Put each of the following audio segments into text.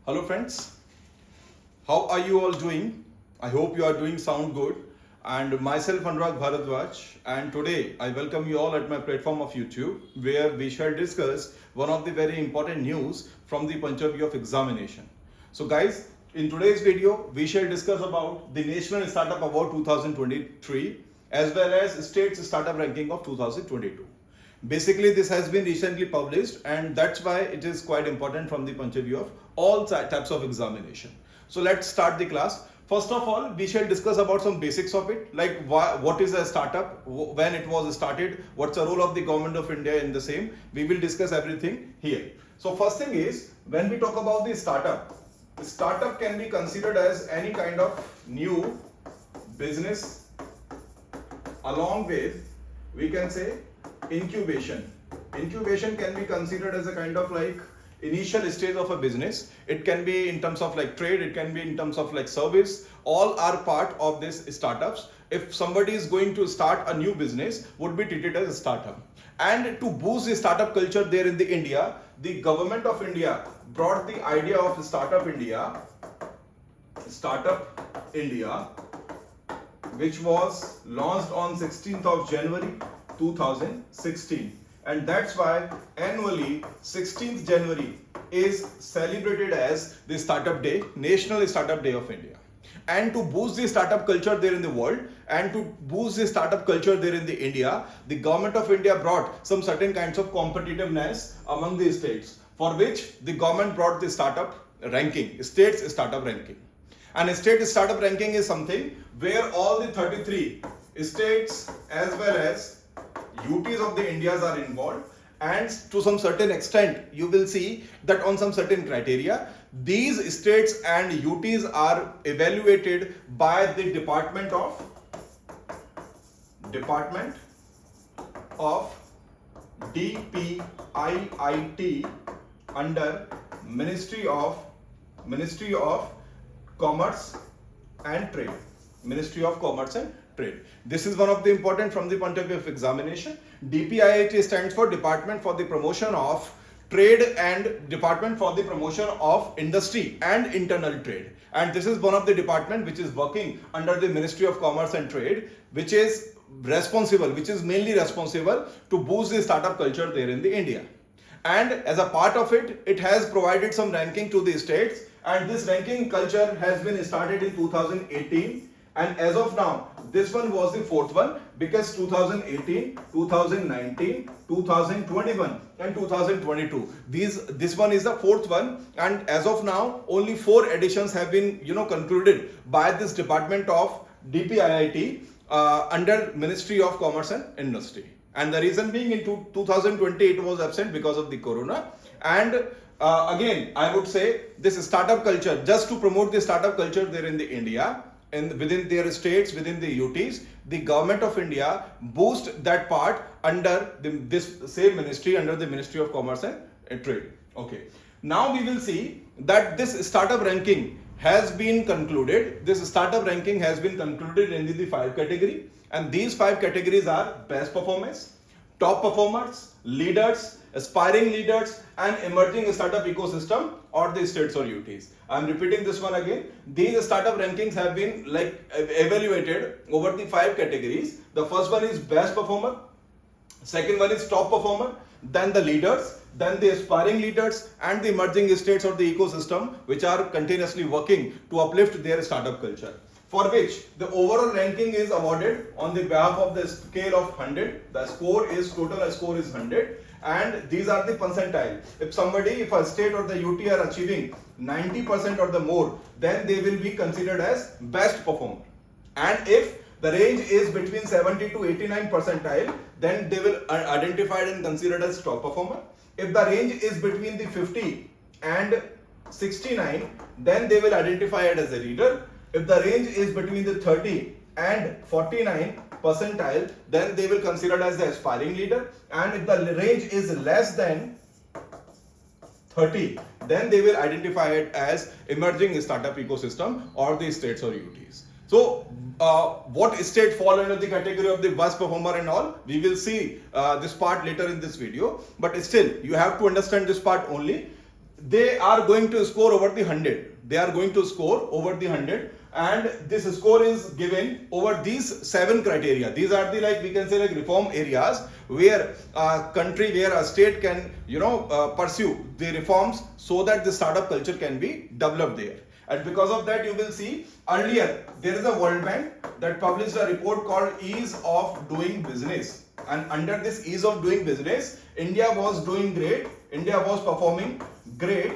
Hello friends, how are you all doing? I hope you are doing sound good. And myself Anurag Bharadwaj, and today I welcome you all at my platform of YouTube, where we shall discuss one of the very important news from the point of view of examination. So guys, in today's video we shall discuss about the National Startup Award 2023 as well as State Startup Ranking of 2022. Basically, this has been recently published, and that's why it is quite important from the point of view of all types of examination. So let's start the class. First of all, we shall discuss about some basics of it, like what is a startup, when it was started, what's the role of the government of India in the same. We will discuss everything here. So first thing is, when we talk about the startup can be considered as any kind of new business along with, we can say, incubation. Incubation can be considered as a kind of like initial stage of a business. It can be in terms of like trade, it can be in terms of like service. All are part of this startups. If somebody is going to start a new business, would be treated as a startup. And to boost the startup culture there in the India, the government of India brought the idea of Startup India, which was launched on 16th of January 2016, and that's why annually 16th January is celebrated as the Startup Day, National Startup Day of India. And to boost the startup culture there in the world and to boost the startup culture there in the India, the government of India brought some certain kinds of competitiveness among the states, for which the government brought the startup ranking, states startup ranking. And a state startup ranking is something where all the 33 states as well as UTs of the Indias are involved, and to some certain extent you will see that on some certain criteria these states and UTs are evaluated by the Department of DPIIT under Ministry of Commerce and Trade. Ministry of Commerce and Trade. This is one of the important from the point of view of examination. DPIIT stands for Department for the Promotion of Trade and Department for the Promotion of Industry and Internal Trade. And this is one of the department which is working under the Ministry of Commerce and Trade, which is mainly responsible to boost the startup culture there in the India. And as a part of it, it has provided some ranking to the states, and this ranking culture has been started in 2018. And as of now, this one was the fourth one, because 2018, 2019, 2021 and 2022. This one is the fourth one, and as of now, only 4 editions have been concluded by this department of DPIIT under Ministry of Commerce and Industry. And the reason being, in 2020 it was absent because of the corona. And again, I would say this startup culture, just to promote the startup culture there in the India, and within their states, within the UTs, the government of India boost that part under this same ministry, under the Ministry of Commerce and Trade. Okay. Now we will see that this startup ranking has been concluded. This startup ranking has been concluded in the 5 category, and these 5 categories are best performance, top performers, leaders, aspiring leaders, and emerging startup ecosystem, or the states or UTs. I am repeating this one again. These startup rankings have been evaluated over the 5 categories. The first one is best performer, second one is top performer, then the leaders, then the aspiring leaders, and the emerging states or the ecosystem, which are continuously working to uplift their startup culture, for which the overall ranking is awarded on the behalf of the scale of 100. The total score is 100, and these are the percentile. If a state or the UT are achieving 90% or the more, then they will be considered as best performer. And if the range is between 70 to 89 percentile, then they will identified and considered as top performer. If the range is between the 50 and 69, then they will identify it as a leader. If the range is between the 30 and 49 percentile, then they will consider as the aspiring leader. And if the range is less than 30, then they will identify it as emerging startup ecosystem or the states or UTs. So what state fall under the category of the best performer and all, we will see this part later in this video, but still you have to understand this part only. they are going to score over the 100. They are going to score over the 100, and this score is given over these 7 criteria. These are the, like, we can say, like, reform areas where a country, where a state can, pursue the reforms so that the startup culture can be developed there. And because of that, you will see earlier there is a World Bank that published a report called Ease of Doing Business, and under this ease of doing business, India was doing great. India was performing great,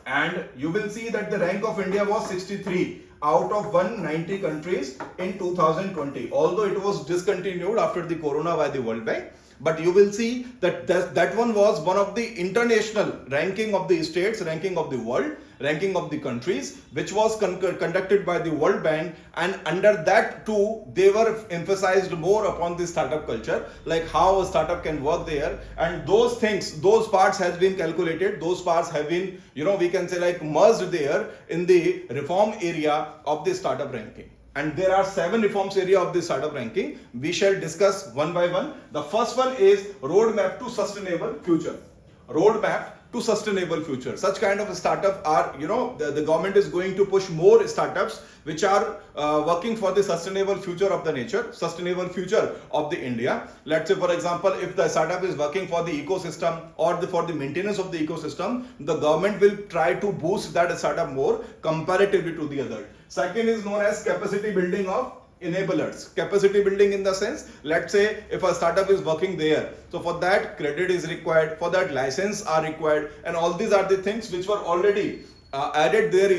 and you will see that the rank of India was 63 out of 190 countries in 2020, although it was discontinued after the corona by the World Bank. But you will see that that one was one of the international ranking of the states, ranking of the world, ranking of the countries, which was conducted by the World Bank, and under that too they were emphasized more upon the startup culture, like how a startup can work there, and those things, those parts has been calculated, those parts have been, we can say, like, merged there in the reform area of the startup ranking. And there are 7 reforms area of the startup ranking. We shall discuss one by one. The first one is roadmap to sustainable future. Roadmap to sustainable future. Such kind of startup are, the government is going to push more startups which are working for the sustainable future of the nature, sustainable future of the India. Let's say, for example, if the startup is working for the ecosystem or for the maintenance of the ecosystem, the government will try to boost that startup more comparatively to the other. Second is known as capacity building of enablers. Capacity building in the sense, let's say if a startup is working there, so for that credit is required, for that license are required, and all these are the things which were already added there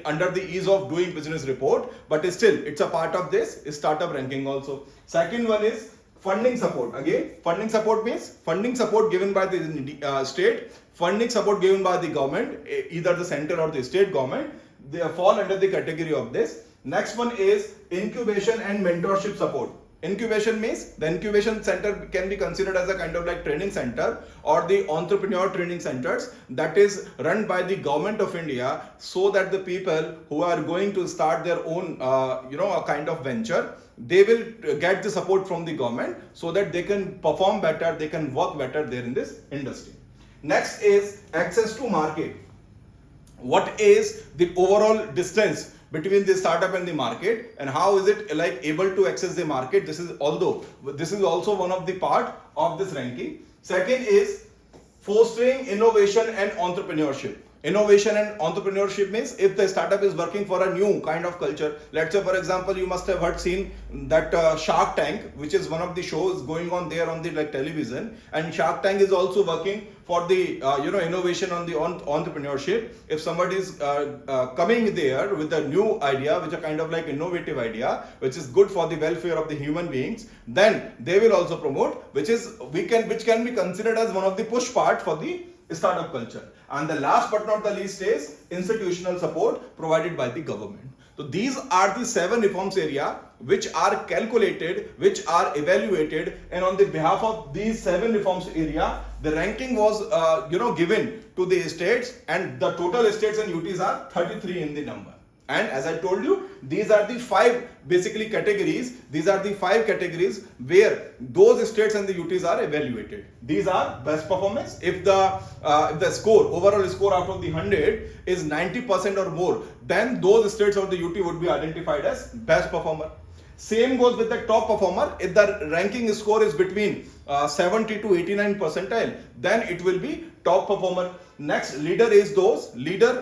under the ease of doing business report, but still it's a part of this startup ranking also. Second one is funding support. Again, funding support means funding support given by the state, funding support given by the government, either the center or the state government. They fall under the category of this. Next one is incubation and mentorship support. Incubation means the incubation center can be considered as a kind of like training center or the entrepreneur training centers that is run by the government of India, so that the people who are going to start their own a kind of venture, they will get the support from the government so that they can perform better, they can work better there in this industry. Next is access to market. What is the overall distance between the startup and the market, and how is it like able to access the market? This is also one of the part of this ranking. Second is fostering innovation and entrepreneurship. Innovation and entrepreneurship means if the startup is working for a new kind of culture. Let's say, for example, you must have seen that Shark Tank, which is one of the shows going on there on the television, and Shark Tank is also working for the innovation on the entrepreneurship. If somebody is coming there with a new idea, which is a kind of like innovative idea, which is good for the welfare of the human beings, then they will also promote, which can be considered as one of the push part for the startup culture. And the last but not the least is institutional support provided by the government. So these are the 7 reforms area which are calculated, which are evaluated, and on the behalf of these 7 reforms area, the ranking was given to the states, and the total states and UTs are 33 in the number. And as I told you, these are the 5 basically categories. These are the 5 categories where those states and the UTs are evaluated. These are best performance. If the overall score out of the 100 is 90% or more, then those states or the UT would be identified as best performer. Same goes with the top performer. If the ranking score is between 70 to 89 percentile, then it will be top performer. Next, leader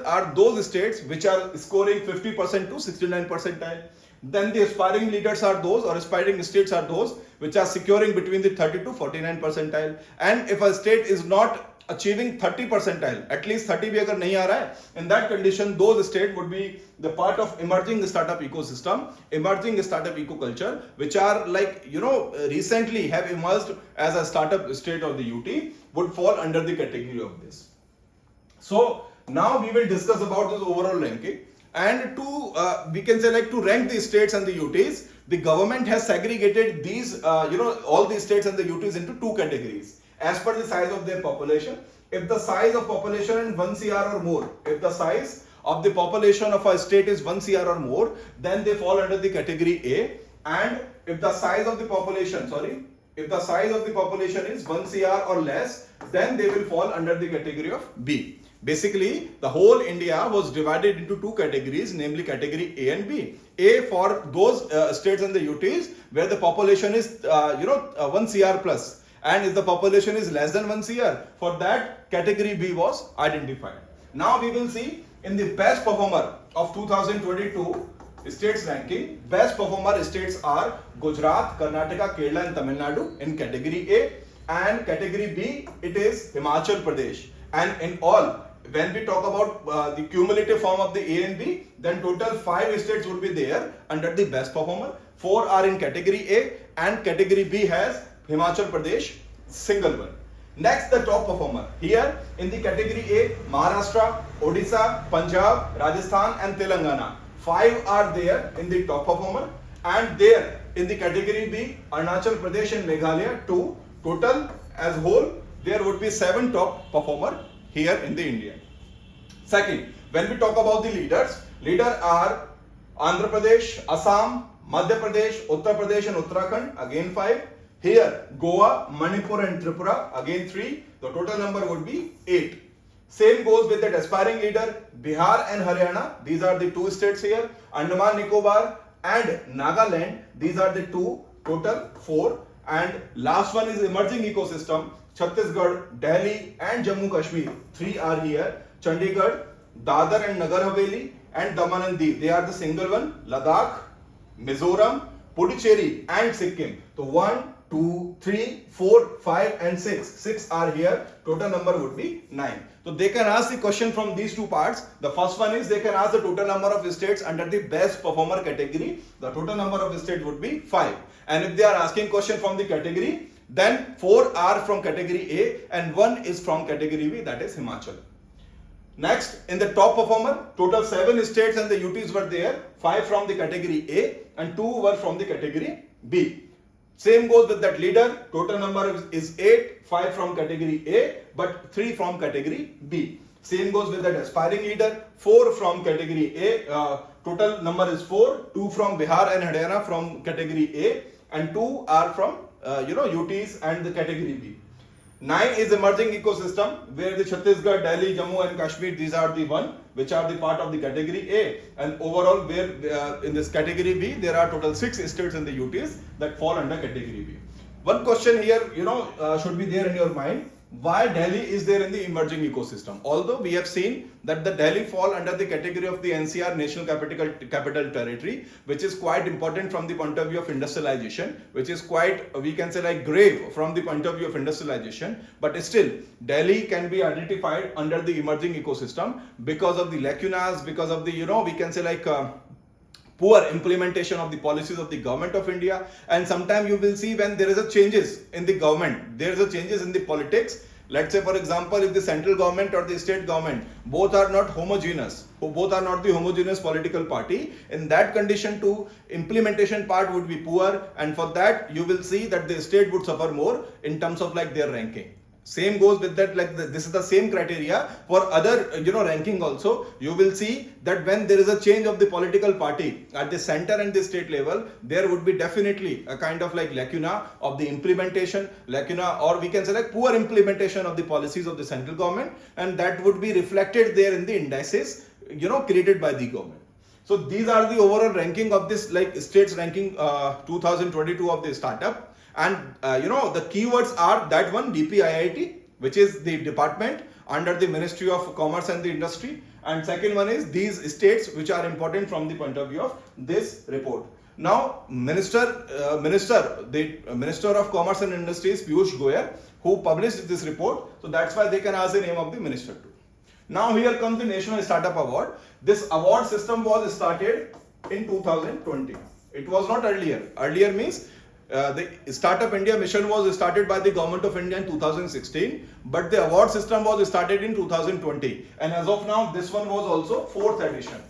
are those states which are scoring 50% to 69 percentile. Then the aspiring leaders are those, or aspiring states are those which are securing between the 30 to 49 percentile. And if a state is not achieving 30 percentile, at least 30 bhi agar nahi aa raha hai, in that condition those states would be the part of emerging startup ecosystem, emerging startup ecoculture, which are like recently have emerged as a startup state or the UT, would fall under the category of this. So now we will discuss about this overall ranking, and to rank the states and the UTs, the government has segregated these all these states and the UTs into 2 categories as per the size of their population. If the size of population is 1 CR or more, if the size of the population of a state is 1 CR or more, then they fall under the category A. And if the size of the population, if the size of the population is 1 CR or less, then they will fall under the category of B. Basically, the whole India was divided into two categories, namely category A and B. A for those states and the UTs where the population is 1 CR plus, and if the population is less than 1 CR, for that category B was identified. Now we will see in the best performer of 2022 states ranking, best performer states are Gujarat, Karnataka, Kerala and Tamil Nadu in category A, and category B it is Himachal Pradesh. And in all, when we talk about the cumulative form of the A and B, then total 5 states would be there under the best performer. 4 are in category A and category B has Himachal Pradesh, single one. Next, the top performer. Here in the category A, Maharashtra, Odisha, Punjab, Rajasthan and Telangana. 5 are there in the top performer, and there in the category B, Arunachal Pradesh and Meghalaya 2. Total as whole, there would be 7 top performer here in the India. Second, when we talk about the leaders are Andhra Pradesh, Assam, Madhya Pradesh, Uttar Pradesh and Uttarakhand, again 5. Here, Goa, Manipur and Tripura, again 3. The total number would be 8. Same goes with the aspiring leader, Bihar and Haryana. These are the 2 states here. Andaman Nicobar and Nagaland. These are the 2, total 4. And last one is emerging ecosystem. Chhattisgarh, Delhi and Jammu Kashmir. 3 are here. Chandigarh, Dadar and Nagar Haveli and Daman and Diu. They are the single one. Ladakh, Mizoram, Puducherry and Sikkim. So 1, 2, 3, 4, 5 and 6. 6 are here. Total number would be 9. So they can ask the question from these 2 parts. The first one is they can ask the total number of states under the best performer category. The total number of states would be 5. And if they are asking question from the category, then 4 are from category A and 1 is from category B, that is Himachal. Next, in the top performer, total 7 states and the UTs were there. 5 from the category A and 2 were from the category B. Same goes with that leader. Total number is 8, 5 from category A, but 3 from category B. Same goes with that aspiring leader. 4 from category A. Total number is 4. 2 from Bihar and Haryana from category A, and 2 are from UTs and the category B. 9 is emerging ecosystem, where the Chhattisgarh, Delhi, Jammu and Kashmir, these are the 1 which are the part of the category A, and overall where in this category B there are total 6 states in the UTs that fall under category B. One question here should be there in your mind: why Delhi is there in the emerging ecosystem? Although we have seen that the Delhi fall under the category of the NCR, National Capital Territory, which is quite important from the point of view of industrialization, which is quite, we can say, like grave from the point of view of industrialization, but still Delhi can be identified under the emerging ecosystem because of the lacunas, because of the we can say like poor implementation of the policies of the government of India. And sometimes you will see when there is a changes in the government, there is a changes in the politics. Let's say, for example, if the central government or the state government both are not homogeneous, both are not the homogeneous political party, in that condition too, implementation part would be poor, and for that you will see that the state would suffer more in terms of like their ranking. Same goes with that, like this is the same criteria for other ranking also. You will see that when there is a change of the political party at the center and the state level, there would be definitely a kind of like lacuna of the implementation, or we can say like poor implementation of the policies of the central government, and that would be reflected there in the indices created by the government. So these are the overall ranking of this like states ranking 2022 of the startup. And the keywords are that one, DPIIT, which is the department under the Ministry of Commerce and the Industry, and second one is these states which are important from the point of view of this report. Now the Minister of Commerce and Industry is Piyush Goyal, who published this report, so that's why they can ask the name of the minister too. Now here comes the National Startup Award. This award system was started in 2020. It was not earlier. Earlier means the Startup India mission was started by the Government of India in 2016, but the award system was started in 2020, and as of now this one was also 4th edition.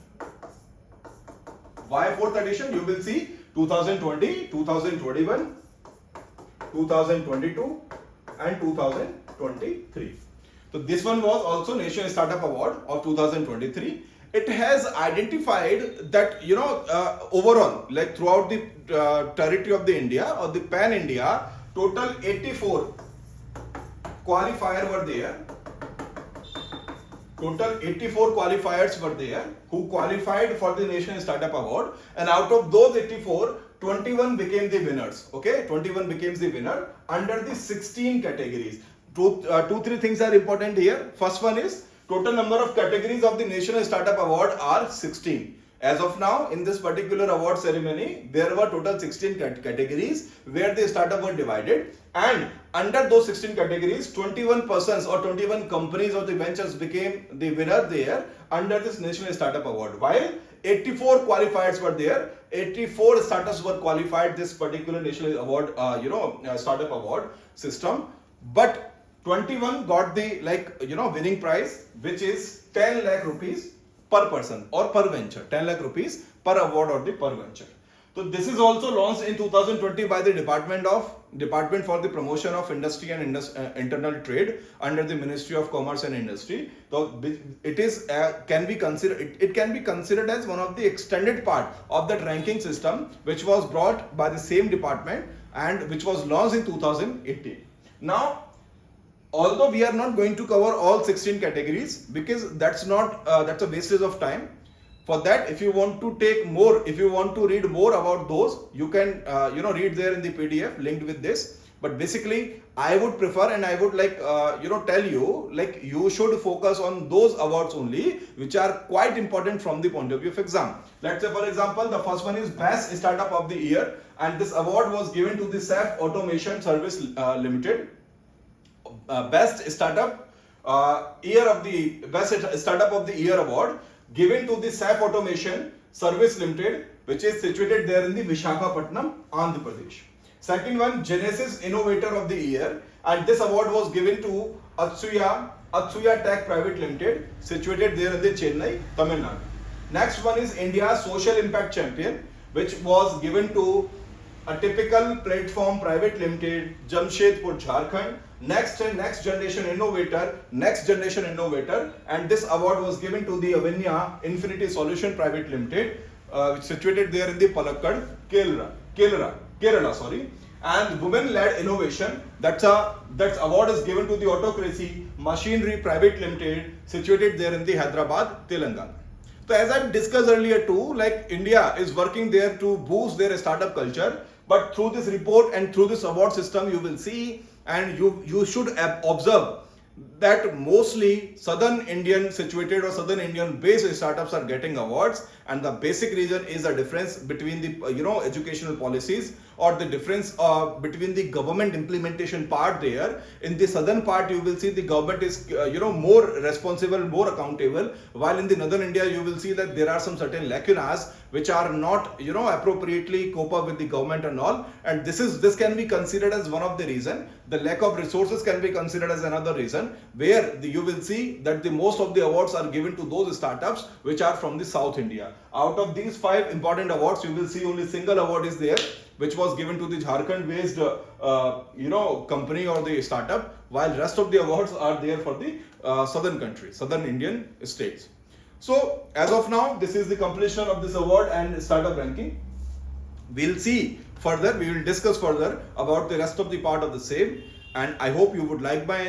Why 4th edition? You will see 2020, 2021, 2022 and 2023. So this one was also National Startup Award of 2023. It has identified that overall, like throughout the territory of the India or the pan India, total 84 qualifiers were there. Total 84 qualifiers were there who qualified for the National Startup Award, and out of those 84, 21 became the winners. Okay, 21 became the winner under the 16 categories. Three things are important here. First one is total number of categories of the National Startup Award are 16. As of now, in this particular award ceremony, there were total 16 categories where the startup were divided, and under those 16 categories, 21 persons or 21 companies or the ventures became the winner there under this National Startup Award. While 84 qualifiers were there, 84 startups were qualified this particular National Award, Startup Award system, but 21 got the winning prize, which is 10 lakh rupees per person or per venture, 10 lakh rupees per award or the per venture. So this is also launched in 2020 by the Department for the Promotion of Industry and Internal Trade under the Ministry of Commerce and Industry. So it can be considered as one of the extended part of that ranking system, which was brought by the same department and which was launched in 2018. Now, although we are not going to cover all 16 categories because that's a wastage of time. For that, if you want to take more, if you want to read more about those, you can read there in the PDF linked with this. But basically, I would prefer and I would tell you, you should focus on those awards only which are quite important from the point of view of exam. Let's say, for example, the first one is Best Startup of the Year, and this award was given to the SAP Automation Service Limited. Best Startup of the Year award given to the SAP Automation Service Limited, which is situated there in the Visakhapatnam, Andhra Pradesh. Second one, Genesis Innovator of the Year, and this award was given to Atsuya Tech Private Limited, situated there in the Chennai, Tamil Nadu. Next one is India Social Impact Champion, which was given to a typical platform private limited, Jamshedpur, Jharkhand. Next generation innovator, and this award was given to the Avinya Infinity Solution Private Limited, situated there in the Palakkad, Kerala, sorry. And women-led innovation, that award is given to the Autocracy Machinery Private Limited, situated there in the Hyderabad, Telangana. So as I discussed earlier too, India is working there to boost their startup culture, but through this report and through this award system, you will see and you should observe that mostly Southern Indian situated or Southern Indian based startups are getting awards, and the basic reason is the difference between the educational policies or the difference between the government implementation part there. In the southern part, you will see the government is more responsible, more accountable, while in the northern India you will see that there are some certain lacunas which are not appropriately cope up with the government and all, and this can be considered as one of the reason. The lack of resources can be considered as another reason, where you will see that the most of the awards are given to those startups which are from the South India. Out of these 5 important awards, you will see only single award is there, which was given to the Jharkhand based company or the startup, while rest of the awards are there for the southern Indian states. So as of now, this is the completion of this award and startup ranking. We'll see further, we will discuss further about the rest of the part of the same, and I hope you would like my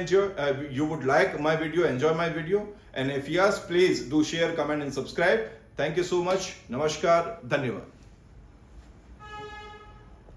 video, enjoy my video, and if yes, please do share, comment and subscribe. Thank you so much. Namaskar. Dhanyavad.